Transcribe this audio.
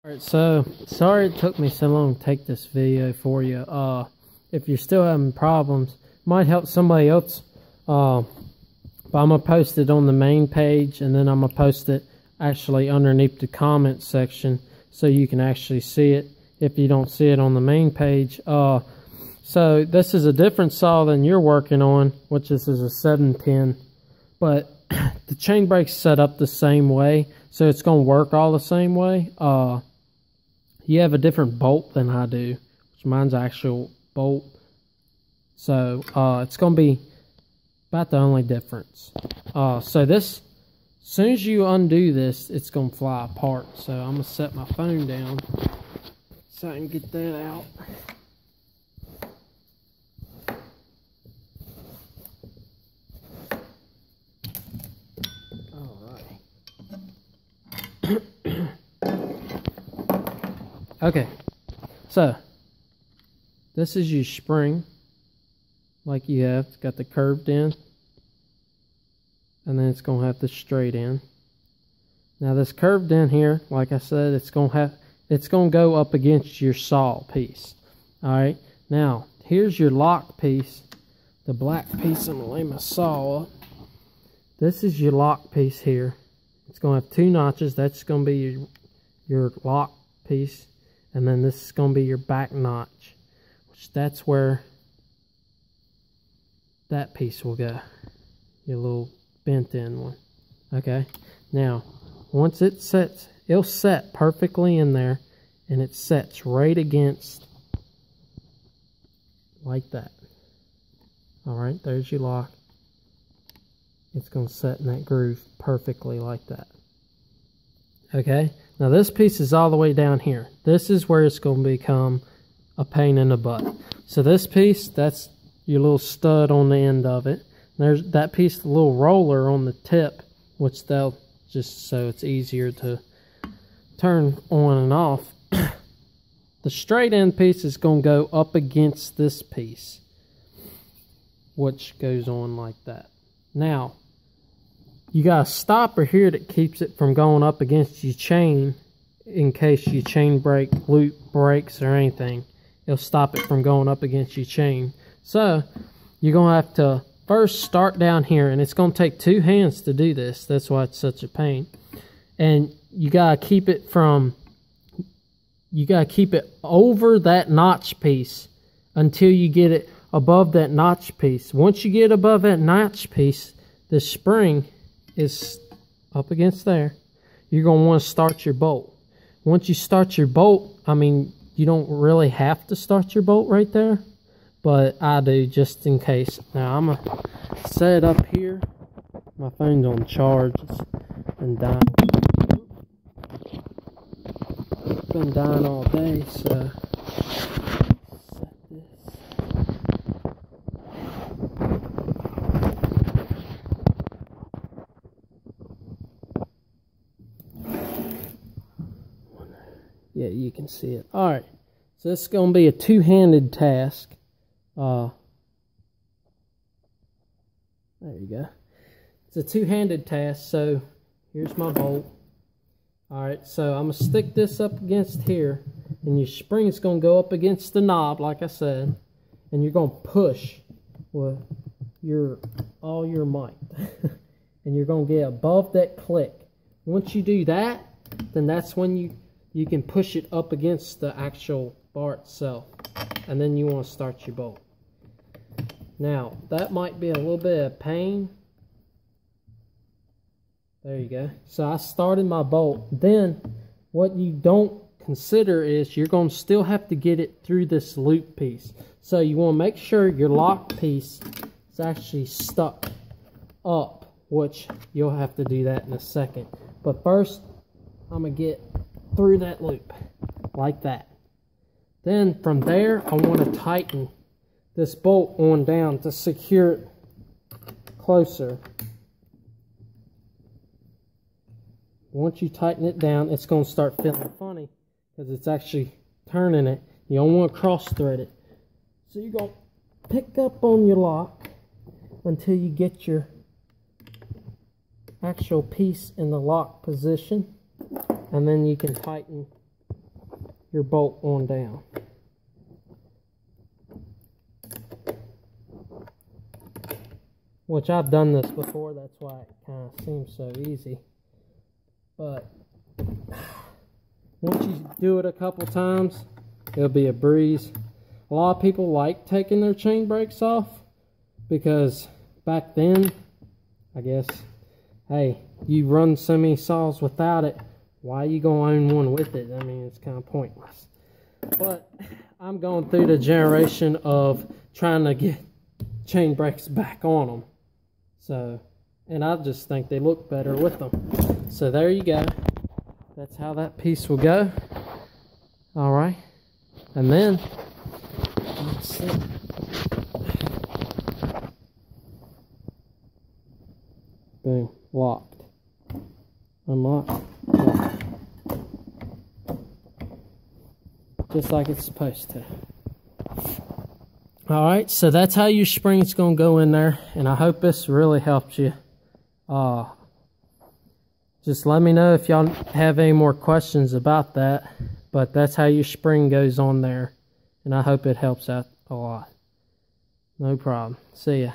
Alright, so sorry it took me so long to take this video for you. If you're still having problems, might help somebody else. But I'm gonna post it on the main page, and then I'm gonna post it actually underneath the comment section so you can actually see it if you don't see it on the main page. So this is a different saw than you're working on, which is a 7-pin, but the chain brake's set up the same way, so it's gonna work all the same way. You have a different bolt than I do, which mine's actual bolt. So it's going to be about the only difference. So this, as soon as you undo this, it's going to fly apart. So I'm going to set my phone down so I can get that out. Okay, so this is your spring, like you have. It's got the curved end, and then it's going to have the straight end. Now this curved end here, like I said, it's going to go up against your saw piece. All right. Now here's your lock piece, the black piece. I'm gonna lay my saw up. This is your lock piece here. It's going to have 2 notches. That's going to be your lock piece. And then this is going to be your back notch, which that's where that piece will go, your little bent in one. Okay, now once it sets, it'll set perfectly in there, and it sets right against like that. Alright, there's your lock. It's going to set in that groove perfectly like that. Okay, now this piece is all the way down here. This is where it's going to become a pain in the butt. So this piece, that's your little stud on the end of it. There's that piece, the little roller on the tip, which they'll just so it's easier to turn on and off. The straight end piece is going to go up against this piece, which goes on like that. Now, you got a stopper here that keeps it from going up against your chain in case your chain brake loop breaks or anything. It'll stop it from going up against your chain. So you're going to have to first start down here, and it's going to take 2 hands to do this. That's why it's such a pain. And you got to keep it over that notch piece until you get it above that notch piece. Once you get above that notch piece, the spring is up against there. You're going to want to start your bolt. Once you start your bolt, I mean, you don't really have to start your bolt right there, but I do just in case. Now I'm going to set it up here. My phone's on charge. It's been dying. It's been dying all day, so yeah, you can see it. Alright, so this is going to be a 2-handed task. There you go. It's a 2-handed task, so here's my bolt. Alright, so I'm going to stick this up against here, and your spring is going to go up against the knob, like I said, and you're going to push with all your might. And you're going to get above that click. Once you do that, then that's when you can push it up against the actual bar itself, and then you want to start your bolt. Now that might be a little bit of pain. There you go. So I started my bolt. Then what you don't consider is you're going to still have to get it through this loop piece. So you want to make sure your lock piece is actually stuck up, which you'll have to do that in a second. But first, I'm going to get through that loop like that. Then from there, I want to tighten this bolt on down to secure it closer. Once you tighten it down, it's going to start feeling funny because it's actually turning it. You don't want to cross thread it. So you're going to pick up on your lock until you get your actual piece in the lock position, and then you can tighten your bolt on down. Which I've done this before, that's why it kind of seems so easy. But once you do it a couple times, it'll be a breeze. A lot of people like taking their chain brakes off because back then, I guess, hey, you run so many saws without it, why are you going to own one with it? I mean, it's kind of pointless. But I'm going through the generation of trying to get chain brakes back on them. So, and I just think they look better with them. So there you go. That's how that piece will go. All right. And then, let's see. Boom, locked. Unlock, locked. Just like it's supposed to. Alright, so that's how your spring's going to go in there. And I hope this really helps you. Just let me know if y'all have any more questions about that. But that's how your spring goes on there. And I hope it helps out a lot. No problem. See ya.